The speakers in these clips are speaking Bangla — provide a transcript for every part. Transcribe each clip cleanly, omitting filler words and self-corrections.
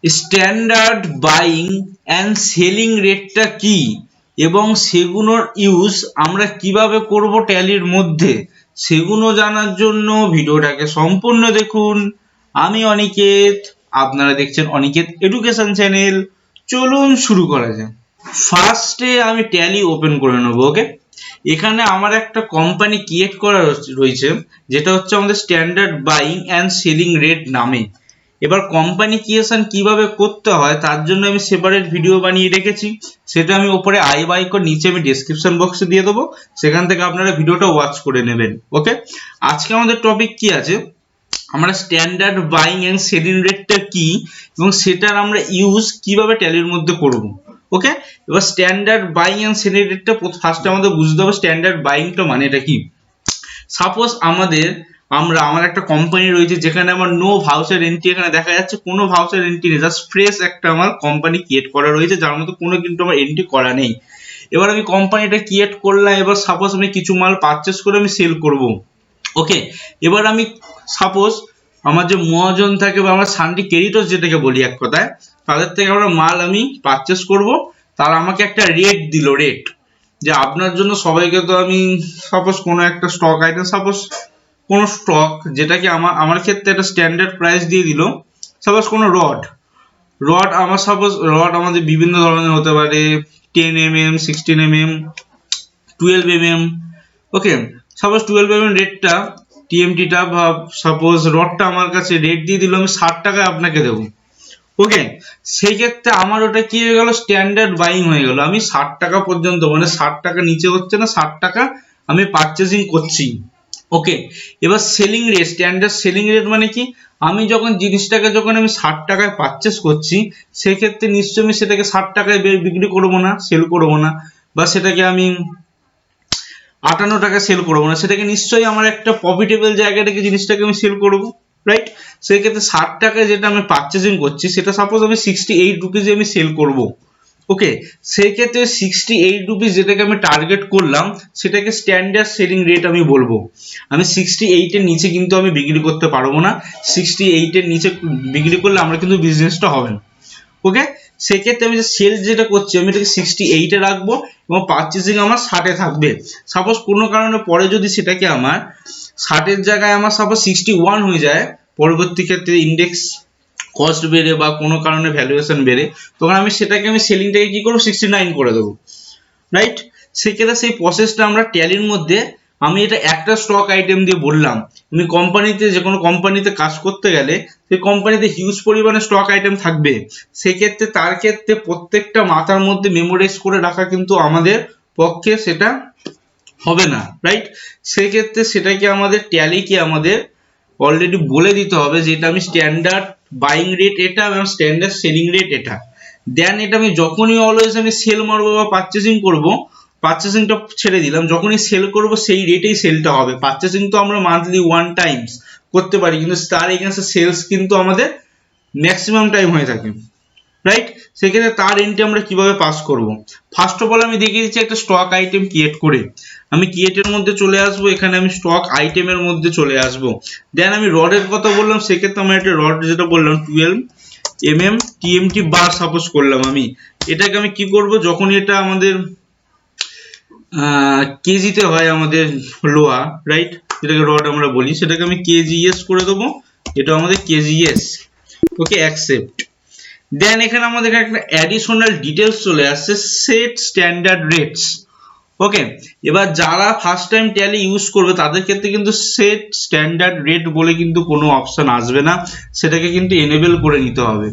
স্ট্যান্ডার্ড বাইং অ্যান্ড সেলিং রেটটা কি এবং সেগুলোর ইউজ আমরা কিভাবে করব ট্যালির মধ্যে, সেগুলো জানার জন্য ভিডিওটাকে সম্পূর্ণ দেখুন। আমি অনিকেত, আপনারা দেখছেন অনিকেত এডুকেশন চ্যানেল। চলুন শুরু করা যাক। ফার্স্টে আমি ট্যালি ওপেন করে নেব। ওকে, এখানে আমার একটা কোম্পানি ক্রিয়েট করা রয়েছে, যেটা হচ্ছে আমাদের standard buying and selling rate নামে। এবার কোম্পানি ক্রিয়েশন কিভাবে করতে হয় তার জন্য আমি সেপারেট ভিডিও বানিয়ে রেখেছি, সেটা আমি ওপরে আই বাই নিচে আমি ডেসক্রিপশন বক্সে দিয়ে দেবো, সেখান থেকে আপনারা ভিডিওটা ওয়াচ করে নেবেন। ওকে, আজকে আমাদের টপিক কি আছে, আমরা স্ট্যান্ডার্ড বাইং এন্ড সেলিং রেটটা কি এবং সেটার আমরা ইউজ কিভাবে ট্যালির মধ্যে করব। ওকে, এবার স্ট্যান্ডার্ড বাইং এন্ড সেলিং রেটটা ফার্স্টে আমাদের বুঝতে হবে স্ট্যান্ডার্ড বাইংটা মানে এটা কি। সাপোজ আমার একটা কোম্পানি রয়েছে যেখানে আমার নো ভাউচার এন্ট্রি এখানে দেখা যাচ্ছে, কোনো ভাউচার এন্ট্রি নেই, জাস্ট ফ্রেশ একটা আমার কোম্পানি ক্রিয়েট করা রয়েছে যার মধ্যে কোনো কিন্তু আমার এন্ট্রি করা নেই। এবার আমি কোম্পানিটা ক্রিয়েট করলাম, এবার সাপোজ আমি কিছু মাল পারচেস করে আমি সেল করব। ওকে, এবার আমি সাপোজ আমার যে মহাজন থাকে বা আমার সানডি ক্রেডিটর্স যেটাকে বলি এক কথায়, তাদের থেকে আমরা মাল আমি পারচেস করব, তারা আমাকে একটা রেট দিল, রেট যে আপনার জন্য সবাইকে তো আমি সাপোজ কোনো একটা স্টক আইটেম, সাপোজ কোনো স্টক যেটাকে আমার ক্ষেত্রে একটা স্ট্যান্ডার্ড প্রাইস দিয়ে দিল, সাপোজ কোনো রড আমার সাপোজ রড আমাদের বিভিন্ন ধরনের হতে পারে, 10 mm, 16 mm, 12 mm। ওকে, সাপোজ 12 mm রেটটা টিএমটিটা বা সাপোজ রডটা আমার কাছে রেট দিয়ে দিল আমি 60 টাকায় আপনাকে দেবো। ওকে, সেই ক্ষেত্রে আমার ওটা কি হয়ে গেল, স্ট্যান্ডার্ড বাইং হয়ে গেল। আমি 60 টাকা পর্যন্ত, মানে 60 টাকা নিচে হচ্ছে না, 60 টাকা আমি পারচেজিং করছি। ওকে, এবার selling rate, standard selling rate মানে কি, আমি যখন জিনিসটাকে আমি 60 টাকায় পারচেস করছি, সেক্ষেত্রে নিশ্চয়ই আমি সেটাকে 60 টাকায় বিক্রি করবো না, সেল করবো না, বা সেটাকে আমি 58 টাকা সেল করবো না, সেটাকে নিশ্চয়ই আমার একটা প্রফিটেবল জায়গা থেকে জিনিসটাকে আমি সেল করবো, রাইট। সেই ক্ষেত্রে 60 টাকায় যেটা আমি পারচেজিং করছি সেটা সাপোজ আমি 68 রুপিজে আমি সেল করব। ওকে, সেই ক্ষেত্রে 68 রুপিস যেটাকে আমি টার্গেট করলাম সেটাকে স্ট্যান্ডার্ড সেলিং রেট আমি বলবো। আমি 68 এর নিচে কিন্তু আমি বিক্রি করতে পারবো না, 68 এর নিচে বিক্রি করলে আমরা কিন্তু বিজনেসটা হবে না। ওকে, সেক্ষেত্রে আমি যে সেল যেটা করছি আমি এটাকে 68 এ রাখবো এবং পারচেজিং আমার 60 এ থাকবে। সাপোজ কোনো কারণে পরে যদি সেটাকে আমার 60 এর জায়গায় আমার সাপোজ 61 হয়ে যায়, পরবর্তী ক্ষেত্রে ইন্ডেক্স কস্ট বেড়ে বা কোনো কারণে ভ্যালুয়েশন বেড়ে, তখন আমি সেটাকে আমি সেলিংটাকে কি করবো, 69 করে দেবো, রাইট। সেক্ষেত্রে সেই প্রসেসটা আমরা ট্যালির মধ্যে, আমি এটা একটা স্টক আইটেম দিয়ে বললাম। তুমি কোম্পানিতে, যে কোনো কোম্পানিতে কাজ করতে গেলে সেই কোম্পানিতে হিউজ পরিমাণে স্টক আইটেম থাকবে, সেক্ষেত্রে তার ক্ষেত্রে প্রত্যেকটা মাথার মধ্যে মেমোরাইজ করে রাখা কিন্তু আমাদের পক্ষে সেটা হবে না, রাইট। সেক্ষেত্রে সেটাকে আমাদের ট্যালিকে আমাদের অলরেডি বলে দিতে হবে যে এটা আমি স্ট্যান্ডার্ড বাইং রেট এটা এবং স্ট্যান্ডার্ড সেলিং রেট এটা। দেন এটা আমি যখনই অলওয়েজ আমি সেল মারবো বা পারচেজিং করবো, পারচেজিংটা ছেড়ে দিলাম, যখনই সেল করব সেই রেটেই সেলটা হবে। পারচেজিং তো আমরা মান্থলি 1 টাইমস করতে পারি, কিন্তু তার এগেইনস্টে সেলস কিন্তু আমাদের ম্যাক্সিমাম টাইম হয়ে থাকে, রাইট। সেক্ষেত্রে তার এন্ট্রি আমরা কিভাবে পাস করব, ফার্স্ট অফ অল আমি দেখিয়ে দিচ্ছি একটা স্টক আইটেম ক্রিয়েট করে। আমি ক্রিয়েটের মধ্যে চলে আসবো, এখানে আমি স্টক আইটেমের মধ্যে চলে আসবো। দেন আমি রডের কথা বললাম, সেক্ষেত্রে আমার একটা রড যেটা বললাম 12 mm টিএমটি বার সাপোজ করলাম। আমি এটাকে আমি কি করব, যখন এটা আমাদের কেজিতে হয় আমাদের লোহা, রাইট, যেটাকে রড আমরা বলি, সেটাকে আমি কেজিএস করে দেবো, এটা আমাদের কেজিএস। ওকে, অ্যাকসেপ্ট। দেন এখানে আমাদের একটা অ্যাডিশনাল ডিটেলস চলে আসছে, সেট স্ট্যান্ডার্ড রেটস। ওকে, এবার যারা ফার্স্ট টাইম ট্যালি ইউজ করবে তাদের ক্ষেত্রে কিন্তু সেট স্ট্যান্ডার্ড রেট বলে কিন্তু কোনো অপশন আসবে না, সেটাকে কিন্তু এনেবল করে নিতে হবে।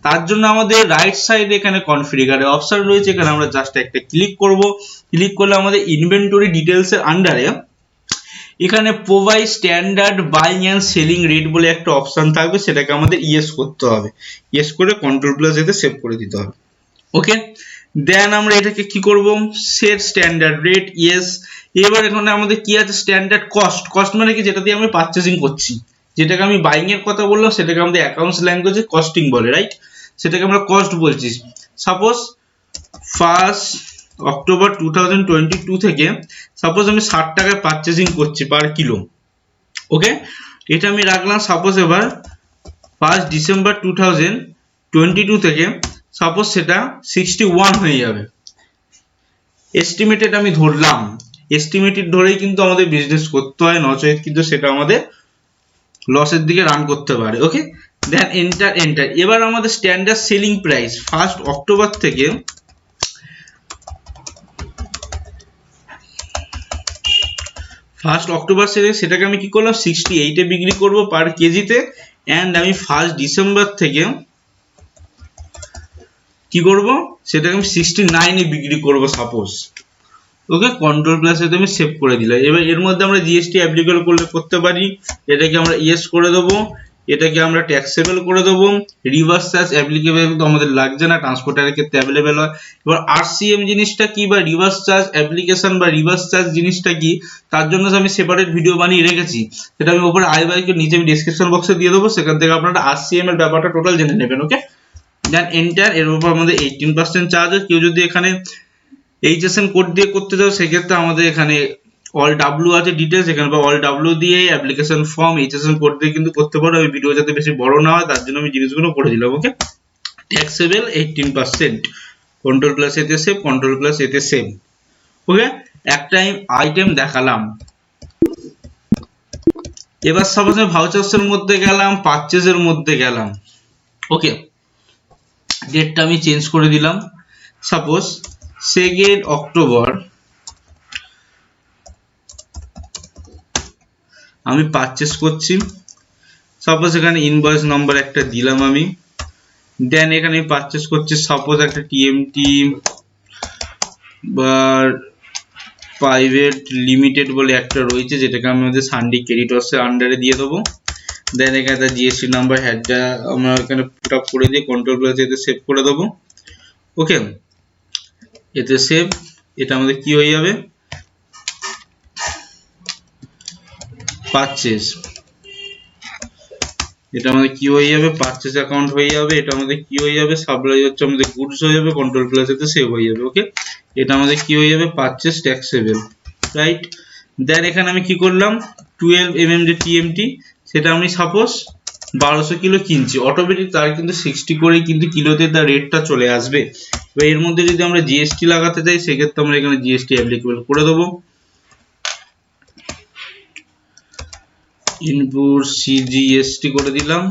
তার জন্য আমাদের রাইট সাইডে এখানে কনফিগারে অপশন রয়েছে, এখানে আমরা জাস্ট একটা ক্লিক করব। ক্লিক করলে আমাদের ইনভেন্টরি ডিটেলস এর আন্ডারে এখানে provide standard buying and selling rate বলে একটা অপশন থাকবে, সেটাকে আমাদের ইয়েস করতে হবে। ইয়েস করে কন্ট্রোল প্লাস এতে সেভ করে দিতে হবে। ওকে, দেন আমরা এটাকে কি করব, সেট স্ট্যান্ডার্ড রেট, ইয়েস। এবার এখানে আমাদের কি আছে, স্ট্যান্ডার্ড কস্ট। কস্ট মানে কি, যেটা দিয়ে আমি পারচেজিং করছি, যেটাকে আমি বাইং এর কথা বললাম সেটাকে আমাদের অ্যাকাউন্টস ল্যাঙ্গুয়েজে কস্টিং বলে, রাইট। সেটাকে আমরা কস্ট বলছি। সাপোজ 1 অক্টোবর 2022 থেকে সাপোজ আমি 60 টাকায় পারচেজিং করছি পার কিলো। ওকে, এটা আমি রাখলাম সাপোজ এবার 1 ডিসেম্বর 22 থেকে সাপোজ সেটা 61 হয়ে যাবে, এস্টিমেটেড আমি ধরলাম, এস্টিমেটেড ধরেই কিন্তু আমাদের বিজনেস করতে হয়, নচেত কিন্তু সেটা আমাদের লসের দিকে রান করতে পারে। Okay, then enter enter. এবার আমাদের স্ট্যান্ডার্ড সেলিং প্রাইস 1 অক্টোবর থেকে 1 অক্টোবর সেটাকে আমি কি করলাম 68 এ বিক্রি করব পার কেজিতে, অ্যান্ড আমি 1 ডিসেম্বর থেকে কি করব সেটাকে আমি 69 এ বিক্রি করব সাপোজ। ওকে, কন্ট্রোল প্লাস এতে আমি সেভ করে দিলাম। এবার এর মধ্যে আমরা জিএসটি অ্যাপ্লিকেবল করতে পারি, এটাকে আমরা ইয়েস করে দেবো, এটাকে আমরা ট্যাক্সেবল করে দেবো। রিভার্স চার্জ অ্যাপ্লিকেবল তো আমাদের লাগছে না, ট্রান্সপোর্টারের ক্ষেত্রে অ্যাভেলেবেল হয়। এবার আরসিএম জিনিসটা কি বা রিভার্স চার্জ অ্যাপ্লিকেশন বা রিভার্স চার্জ জিনিসটা কি, তার জন্য আমি সেপারেট ভিডিও বানিয়ে রেখেছি, সেটা আমি উপরে আই বাই নিচে আমি ডেসক্রিপশন বক্সে দিয়ে দেবো, সেখান থেকে আপনারা আরসিএম এর ব্যাপারটা টোটাল জেনে নেবেন। ওকে, দেন এন্টার। এর উপর আমাদের 18% চার্জ হয়। কেউ যদি এখানে এইচএসএম কোড দিয়ে করতে চাও সেক্ষেত্রে আমাদের এখানে অল ডাব্লু আছে ডিটেলস, এখানে অল ডাব্লু দিয়ে অ্যাপ্লিকেশন ফর্ম এইচএসএম কোড দিয়ে কিন্তু করতে পারো। আমি ভিডিও যাতে বেশি বড় না হয় তার জন্য আমি জিনিসগুলো করে দিলাম। ওকে, ট্যাক্সেবল 18%, কন্ট্রোল প্লাস এতে সেভ, কন্ট্রোল প্লাস এতে সেভ। ওকে, একটা আইটেম দেখালাম। এবার সাপোজ আমি ভাউচার্সের মধ্যে গেলাম, পারচেজের মধ্যে গেলাম। ওকে, ডেটটা আমি চেঞ্জ করে দিলাম, সাপোজ 2 অক্টোবর আমি পারচেস করছি। সাপোজ এখানে ইনভয়েস নাম্বার একটা দিলাম আমি, দেন এখানে আমি পারচেস করছি সাপোজ একটা টিএমটি বা প্রাইভেট লিমিটেড বলে একটা রয়েছে, যেটাকে আমি আমাদের সানডি ক্রেডিটর্সের আন্ডারে দিয়ে দেবো। দেন এখানে তার জিএসটি নাম্বার হ্যাডটা আমরা এখানে পুট আপ করে দিয়ে কন্ট্রোল প্লাস এতে সেভ করে দেবো। ওকে, এতে সেভ। এটা আমাদের কি হয়ে যাবে পারচেস, এটা আমাদের কি হয়ে যাবে পারচেস অ্যাকাউন্ট হয়ে যাবে। এটা আমাদের কি হয়ে যাবে সাপ্লাই হচ্ছে আমাদের গুডস হয়ে যাবে, কন্ট্রোল প্লাস এতে সেভ হয়ে যাবে। ওকে, এটা আমাদের কি হয়ে যাবে পারচেস ট্যাক্সেবল, রাইট। দেন এখানে আমি কি করলাম 12 যে টিএমটি সেটা আমি সাপোজ 1200 কিলো কিনছি, অটোমেটিক তার কিন্তু 60 করেই কিন্তু কিলোতে তার রেটটা চলে আসবে। এবার এর মধ্যে যদি আমরা জিএসটি লাগাতে চাই সেক্ষেত্রে আমরা এখানে জিএসটি অ্যাপ্লিকেবল করে দেবো। ইনপুট সিজিএসটি করে দিলাম,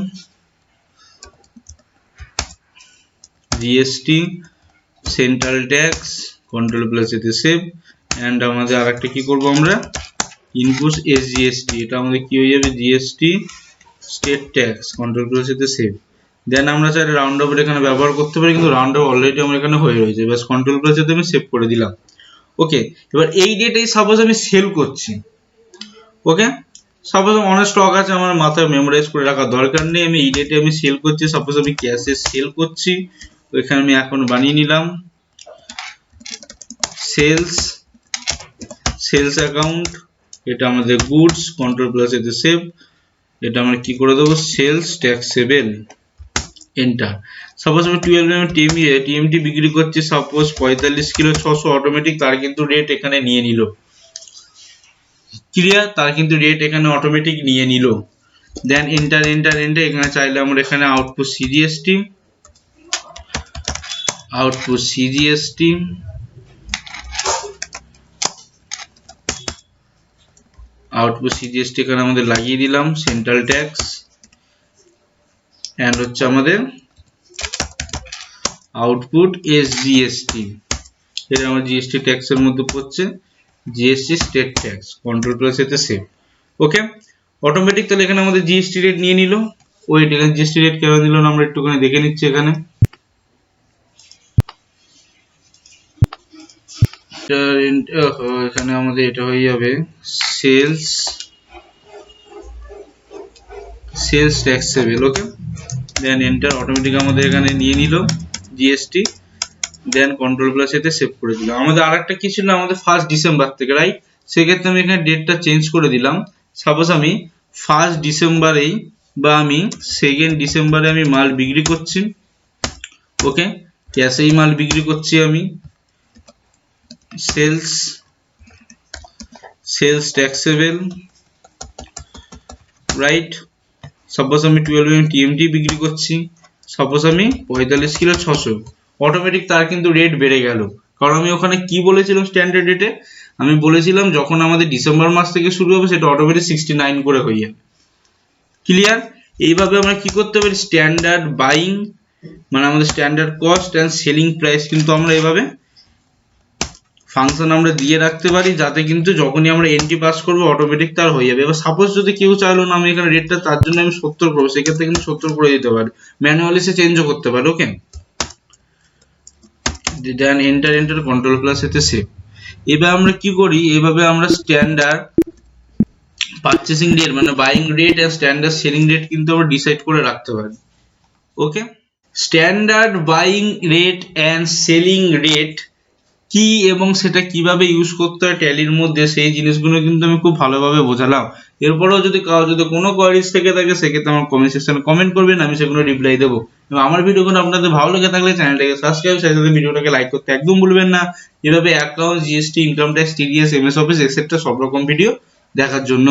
GST central tax, control plus এতে সেভ। এন্ড আমাদের আরেকটা কি করব আমরা ইনপুট এসজিএসটি, এটা আমাদের কি হয়ে যাবে GST state tax, control plus এতে সেভ। দেন আমরা চাইলে রাউন্ড অফ এখানে ব্যবহার করতে পারি, কিন্তু রাউন্ড অফ অলরেডি আমার এখানে হয়ে রয়েছে, বাস কন্ট্রোল প্লাস এতে আমি সেভ করে দিলাম। ওকে, এবার এই ডেটেই সাপোজ আমি সেল করছি। ওকে, সাপোজ অনেক স্টক আছে আমার মাথায় মেমোরাইজ করে রাখার দরকার নেই, আমি এই ডেটে আমি সেল করছি, সাপোজ আমি ক্যাশে সেল করছি। ওইখানে আমি এখন বানিয়ে নিলাম সেলস অ্যাকাউন্ট, এটা আমাদের গুডস, কন্ট্রোল প্লাস এতে সেভ। এটা আমরা কি করে দেবো সেলস ট্যাক্সেবল, এন্টার। সাপোজ আমি 12 টিএমটি বিক্রি করছি সাপোজ 45 কিলো 600, অটোমেটিক তার কিন্তু রেট এখানে নিয়ে নিল, ক্লিয়ার, তার কিন্তু রেট এখানে অটোমেটিক নিয়ে নিল। Then enter enter enter. এখানে চাইলে আমরা এখানে আউটপুট সিজিএসটি এখানে আমাদের লাগিয়ে দিলাম, সেন্ট্রাল ট্যাক্স এন্ড হচ্ছে আমাদের আউটপুট এসজিএসটি, এটা আমার জিএসটি ট্যাক্সের মধ্যে পড়ছে, GST state tax, control plus এতে সেভ। ওকে, অটোমেটিক তাহলে এখানে আমাদের জিএসটি রেট নিয়ে নিল। ওয়েট, এখানে জিএসটি রেট কেন নিল না আমরা একটুখানি দেখে নিচ্ছি। এখানে এখানে আমাদের এটা হয়ে যাবে সেলস ট্যাক্সেবল। ওকে, দেন এন্টার। অটোমেটিক আমাদের এখানে নিয়ে নিল জিএসটি, দেন কন্ট্রোল প্লাস এতে সেভ করে দিলাম। আমাদের আরেকটা কি ছিল আমাদের 1 ডিসেম্বর থেকে, রাইট, সেক্ষেত্রে আমি এখানে ডেটটা চেঞ্জ করে দিলাম। সাপোজ আমি 1 ডিসেম্বরেই বা আমি 2 ডিসেম্বরে আমি মাল বিক্রি করছি। ওকে, ক্যাশেই মাল বিক্রি করছি আমি, সেলস ট্যাক্সেবল, রাইট। সাপোজ আমি 12 টিএমটি বিক্রি করছি, সাপোজ আমি 45 কিলো 600, অটোমেটিক তার কিন্তু রেট বেড়ে গেল, কারণ আমি ওখানে কি বলেছিলাম স্ট্যান্ডার্ড রেটে, আমি বলেছিলাম যখন আমাদের ডিসেম্বর মাস থেকে শুরু হবে সেটা অটোমেটিক 69 করে হয়ে যাবে। ক্লিয়ার? এইভাবে আমরা কি করতে পারি, স্ট্যান্ডার্ড বাইং মানে আমাদের standard cost and selling price কিন্তু আমরা এভাবে ফাংশন আমরা দিয়ে রাখতে পারি, যাতে কিন্তু যখনই আমরা এন্ট্রি পাস করবো অটোমেটিক তার হয়ে যাবে। এবার সাপোজ যদি কেউ চাইলো না আমি এখানে রেটটা তার জন্য আমি 70 করবো, সেক্ষেত্রে কিন্তু 70 করে দিতে পারে, ম্যানুয়ালি সে চেঞ্জও করতে পারে। Okay, then enter control plus এতে সেভ। এবার আমরা কি করি, এইভাবে আমরা স্ট্যান্ডার্ড পারচেসিং রেট মানে বাইং রেট আর স্ট্যান্ডার্ড সেলিং রেট কিন্তু আমরা ডিসাইড করে রাখতে পারি। Okay, standard buying rate and selling rate কি এবং সেটা কিভাবে ইউজ করতে হয় ট্যালির মধ্যে, সেই জিনিসগুলো কিন্তু আমি খুব ভালোভাবে বোঝালাম। এরপরেও যদি কারো যদি কোনো কোয়ারিজ থেকে থাকে সেক্ষেত্রে আমার কমেন্ট সেকশনে কমেন্ট করবেন, আমি সেগুলো রিপ্লাই দেবো। এবং আমার ভিডিওগুলো আপনাদের ভালো লেগে থাকলে চ্যানেলটাকে সাবস্ক্রাইব, সেই সাথে ভিডিওটাকে লাইক করতে একদম ভুলবেন না। এভাবে account, GST, income tax, TDS, MS office etcetera সব রকম ভিডিও দেখার জন্য।